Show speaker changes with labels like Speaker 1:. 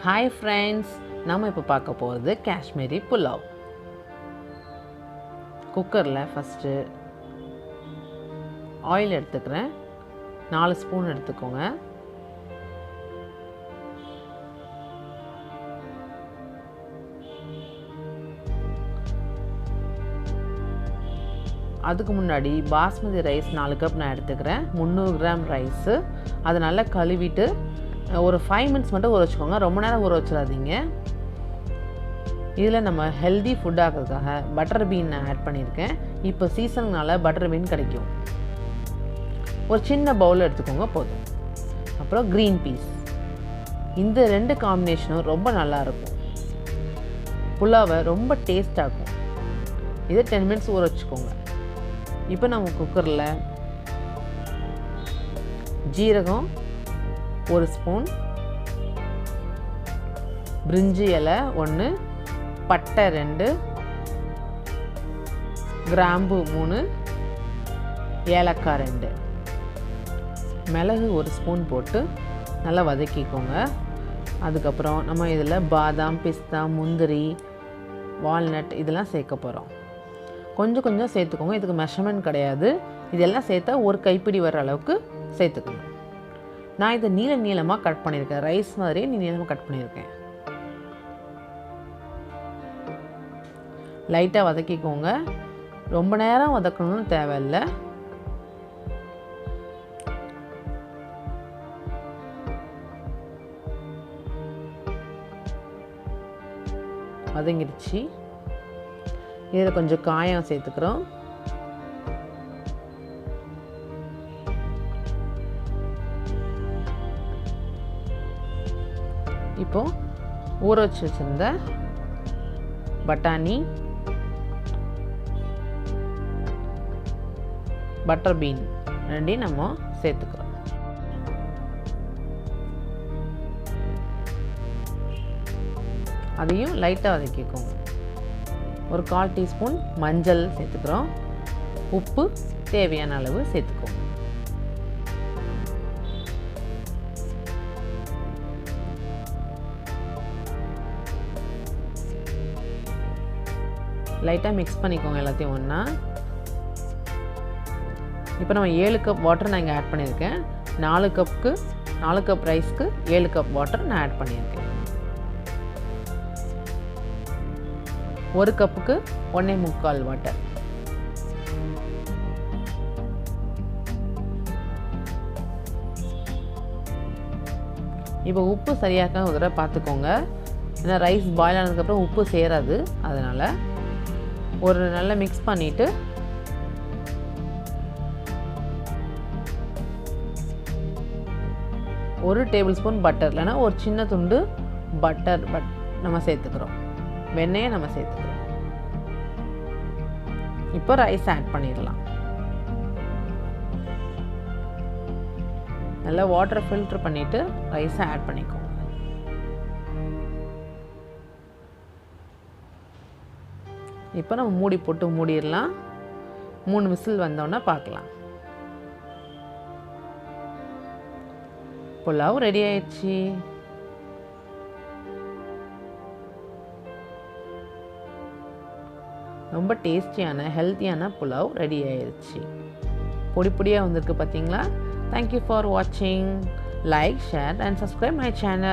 Speaker 1: Hi friends, நம்ம இப்போ பார்க்க போகிறது காஷ்மீரி புலாவ். குக்கரில் ஃபஸ்ட்டு ஆயில் எடுத்துக்கிறேன். 4 ஸ்பூன் எடுத்துக்கோங்க. அதுக்கு முன்னாடி பாஸ்மதி ரைஸ் 4 கப் நான் எடுத்துக்கிறேன். 300 கிராம் ரைஸு. அதை நல்லா கழுவிட்டு ஒரு 5 மினிட்ஸ் மட்டும் ஊற வச்சுக்கோங்க. ரொம்ப நேரம் ஊற வச்சிடாதீங்க. இதில் நம்ம ஹெல்தி ஃபுட் ஆகிறதுக்காக பட்டர் பீன் நான் ஆட் பண்ணியிருக்கேன். இப்போ சீசனுனால பட்டர் பீன் கிடைக்கும். ஒரு சின்ன பவுல் எடுத்துக்கோங்க போதும். அப்புறம் க்ரீன் பீஸ். இந்த 2 காம்பினேஷனும் ரொம்ப நல்லாயிருக்கும். புலாவை ரொம்ப டேஸ்டாகும். இதை 10 மினிட்ஸ் ஊற வச்சுக்கோங்க. இப்போ நம்ம குக்கரில் ஜீரகம் 1 ஸ்பூன், பிரிஞ்சி இலை 1, பட்டை 2, கிராம்பு 3, ஏலக்காய் 2, மிளகு 1 ஸ்பூன் போட்டு நல்லா வதக்கிக்கோங்க. அதுக்கப்புறம் நம்ம இதில் பாதாம், பிஸ்தா, முந்திரி, வால்நட் இதெல்லாம் சேர்க்க போகிறோம். கொஞ்சம் கொஞ்சம் சேர்த்துக்கோங்க. இதுக்கு மெஷர்மெண்ட் கிடையாது. இதெல்லாம் சேர்த்தா ஒரு கைப்பிடி வர அளவுக்கு சேர்த்துக்கணும். நான் இதை நீளமாக கட் பண்ணியிருக்கேன். ரைஸ் மாதிரியே நீளமாக கட் பண்ணியிருக்கேன். லைட்டாக வதக்கிக்கோங்க. ரொம்ப நேரம் வதக்கணும்னு தேவையில்லை. வதங்கிடுச்சு. இதில் கொஞ்சம் காயம் சேர்த்துக்கிறோம். இப்போ ஊற வச்சு வச்சிருந்த பட்டாணி, பட்டர் பீன் ரெண்டையும் நம்ம சேர்த்துக்கிறோம். அதையும் லைட்டாக வதக்கிக்கோங்க. ஒரு 1/4 டீஸ்பூன் மஞ்சள் சேர்த்துக்கிறோம். உப்பு தேவையான அளவு சேர்த்துக்கோங்க. லைட்டாக மிக்ஸ் பண்ணிக்கோங்க எல்லாத்தையும் ஒன்றா. இப்போ நம்ம 7 கப் வாட்டர் நான் இங்கே ஆட் பண்ணியிருக்கேன். 4 கப் ரைஸ்க்கு 7 கப் வாட்டர் நான் ஆட் பண்ணியிருக்கேன். 1 கப்புக்கு 1.25 வாட்டர். இப்போ உப்பு சரியாக ஒரு தடவை பார்த்துக்கோங்க. ஏன்னா ரைஸ் பாயில் ஆனதுக்கப்புறம் உப்பு சேராது. அதனால் ஒரு நல்லா மிக்ஸ் பண்ணிவிட்டு ஒரு டேபிள் ஸ்பூன் பட்டர் இல்லைன்னா ஒரு சின்ன துண்டு பட்டர் நம்ம சேர்த்துக்கிறோம். வெண்ணெயை நம்ம சேர்த்துக்கிறோம். இப்போ ரைஸ் ஆட் பண்ணிடலாம். நல்லா வாட்டரை ஃபில்டர் பண்ணிவிட்டு ரைஸை ஆட் பண்ணிக்கோங்க. இப்போ நம்ம மூடி போட்டு மூடிடலாம். 3 விசில் வந்தோன்னே பார்க்கலாம். புலாவ் ரெடி ஆயிடுச்சு. ரொம்ப டேஸ்டியான ஹெல்த்தியான புலாவ் ரெடி ஆயிடுச்சு. பொடி பொடியாக வந்திருக்கு பார்த்தீங்களா? தேங்க்யூ ஃபார் வாட்சிங். Like, share and subscribe my channel.